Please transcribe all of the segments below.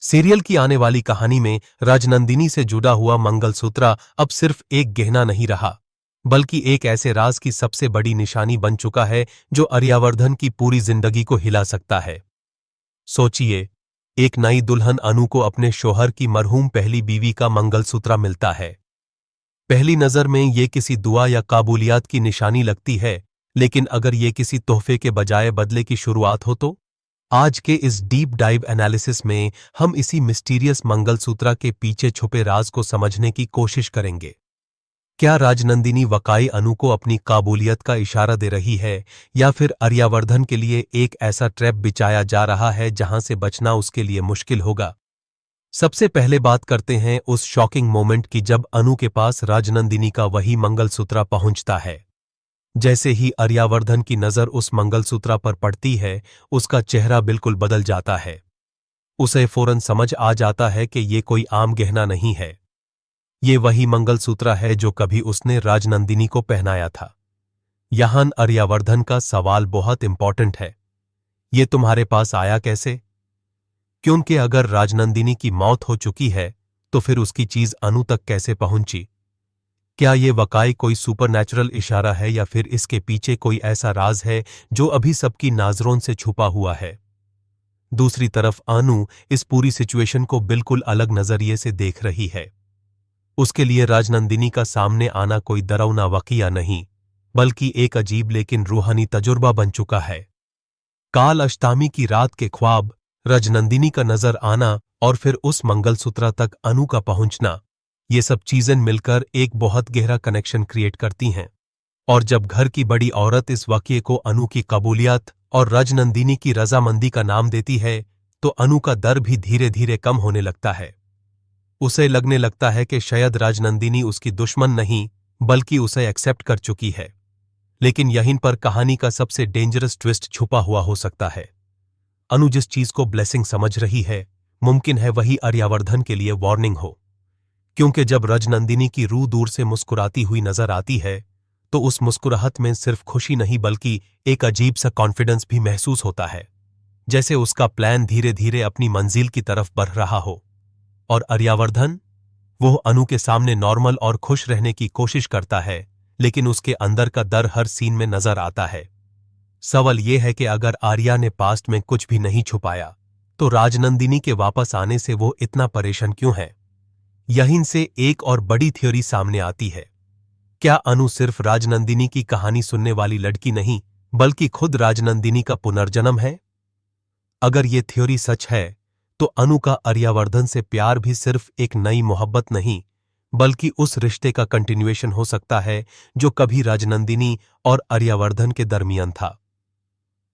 Serial की आने वाली कहानी में राजनंदिनी से जुड़ा हुआ मंगलसूत्र अब सिर्फ एक गहना नहीं रहा, बल्कि एक ऐसे राज की सबसे बड़ी निशानी बन चुका है जो आर्यावर्धन की पूरी जिंदगी को हिला सकता है। सोचिए, एक नई दुल्हन अनु को अपने शौहर की मरहूम पहली बीवी का मंगलसूत्र मिलता है। पहली नजर में ये किसी दुआ या काबूलियत की निशानी लगती है, लेकिन अगर ये किसी तोहफे के बजाय बदले की शुरुआत हो तो? आज के इस डीप डाइव एनालिसिस में हम इसी मिस्टीरियस मंगलसूत्र के पीछे छुपे राज को समझने की कोशिश करेंगे। क्या राजनंदिनी वाकई अनु को अपनी काबूलियत का इशारा दे रही है, या फिर आर्यावर्धन के लिए एक ऐसा ट्रैप बिछाया जा रहा है जहां से बचना उसके लिए मुश्किल होगा? सबसे पहले बात करते हैं उस शॉकिंग मोमेंट की जब अनु के पास राजनंदिनी का वही मंगलसूत्र पहुंचता है। जैसे ही आर्यावर्धन की नजर उस मंगलसूत्र पर पड़ती है, उसका चेहरा बिल्कुल बदल जाता है। उसे फौरन समझ आ जाता है कि ये कोई आम गहना नहीं है। ये वही मंगलसूत्र है जो कभी उसने राजनंदिनी को पहनाया था। यहां आर्यावर्धन का सवाल बहुत इंपॉर्टेंट है। ये तुम्हारे पास आया कैसे? क्योंकि अगर राजनंदिनी की मौत हो चुकी है, तो फिर उसकी चीज अनु तक कैसे पहुंची? क्या ये वाकई कोई सुपरनैचुरल इशारा है, या फिर इसके पीछे कोई ऐसा राज है जो अभी सबकी नजरों से छुपा हुआ है? दूसरी तरफ अनु इस पूरी सिचुएशन को बिल्कुल अलग नजरिए से देख रही है। उसके लिए राजनंदिनी का सामने आना कोई डरावना वाकया नहीं, बल्कि एक अजीब लेकिन रूहानी तजुर्बा बन चुका है। काल अष्टमी की रात के ख्वाब, राजनंदिनी का नजर आना और फिर उस मंगलसूत्र तक अनु का पहुंचना, ये सब चीजें मिलकर एक बहुत गहरा कनेक्शन क्रिएट करती हैं। और जब घर की बड़ी औरत इस वाकये को अनु की कबूलियत और राजनंदिनी की रजामंदी का नाम देती है, तो अनु का डर भी धीरे धीरे कम होने लगता है। उसे लगने लगता है कि शायद राजनंदिनी उसकी दुश्मन नहीं, बल्कि उसे एक्सेप्ट कर चुकी है। लेकिन यहीं पर कहानी का सबसे डेंजरस ट्विस्ट छुपा हुआ हो सकता है। अनु जिस चीज को ब्लेसिंग समझ रही है, मुमकिन है वही आर्यावर्धन के लिए वार्निंग हो। क्योंकि जब राजनंदिनी की रूह दूर से मुस्कुराती हुई नजर आती है, तो उस मुस्कुराहट में सिर्फ खुशी नहीं बल्कि एक अजीब सा कॉन्फिडेंस भी महसूस होता है, जैसे उसका प्लान धीरे धीरे अपनी मंजिल की तरफ बढ़ रहा हो। और आर्यावर्धन, वो अनु के सामने नॉर्मल और खुश रहने की कोशिश करता है, लेकिन उसके अंदर का डर हर सीन में नजर आता है। सवाल यह है कि अगर आर्या ने पास्ट में कुछ भी नहीं छुपाया, तो राजनंदिनी के वापस आने से वो इतना परेशान क्यों है? यहीं से एक और बड़ी थ्योरी सामने आती है। क्या अनु सिर्फ राजनंदिनी की कहानी सुनने वाली लड़की नहीं, बल्कि खुद राजनंदिनी का पुनर्जन्म है? अगर ये थ्योरी सच है, तो अनु का आर्यावर्धन से प्यार भी सिर्फ एक नई मोहब्बत नहीं, बल्कि उस रिश्ते का कंटिन्यूएशन हो सकता है जो कभी राजनंदिनी और आर्यावर्धन के दरमियान था।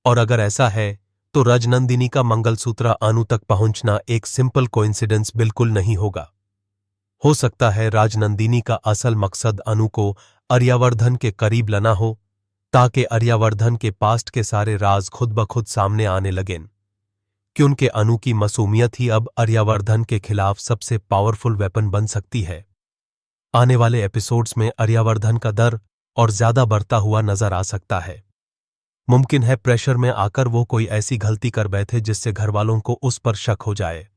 और अगर ऐसा है, तो राजनंदिनी का मंगलसूत्र अनु तक पहुंचना एक सिंपल कोइंसिडेंस बिल्कुल नहीं होगा। हो सकता है राजनंदिनी का असल मकसद अनु को आर्यावर्धन के करीब लाना हो, ताकि आर्यावर्धन के पास्ट के सारे राज खुद ब खुद सामने आने लगें। क्योंकि अनु की मासूमियत ही अब आर्यावर्धन के खिलाफ सबसे पावरफुल वेपन बन सकती है। आने वाले एपिसोड्स में आर्यावर्धन का डर और ज्यादा बढ़ता हुआ नजर आ सकता है। मुमकिन है प्रेशर में आकर वो कोई ऐसी गलती कर बैठे जिससे घरवालों को उस पर शक हो जाए।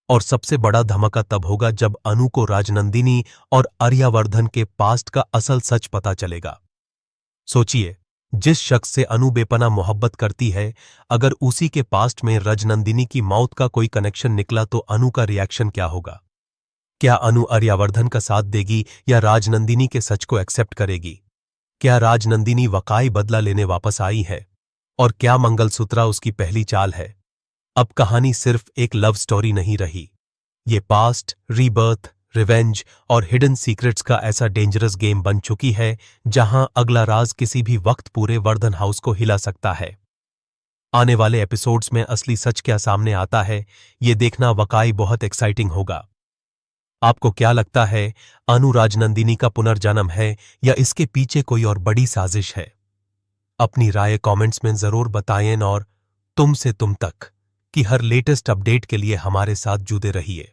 और सबसे बड़ा धमाका तब होगा जब अनु को राजनंदिनी और आर्यावर्धन के पास्ट का असल सच पता चलेगा। सोचिए, जिस शख्स से अनु बेपनाह मोहब्बत करती है, अगर उसी के पास्ट में राजनंदिनी की मौत का कोई कनेक्शन निकला तो अनु का रिएक्शन क्या होगा? क्या अनु आर्यावर्धन का साथ देगी या राजनंदिनी के सच को एक्सेप्ट करेगी? क्या राजनंदिनी वाकई बदला लेने वापस आई है? और क्या मंगलसूत्र उसकी पहली चाल है? अब कहानी सिर्फ एक लव स्टोरी नहीं रही। ये पास्ट, रीबर्थ, रिवेंज और हिडन सीक्रेट्स का ऐसा डेंजरस गेम बन चुकी है जहां अगला राज किसी भी वक्त पूरे वर्धन हाउस को हिला सकता है। आने वाले एपिसोड्स में असली सच क्या सामने आता है, ये देखना वाकई बहुत एक्साइटिंग होगा। आपको क्या लगता है, अनु राजनंदिनी का पुनर्जन्म है या इसके पीछे कोई और बड़ी साजिश है? अपनी राय कमेंट्स में जरूर बताएं और तुम से तुम तक की हर लेटेस्ट अपडेट के लिए हमारे साथ जुड़े रहिए।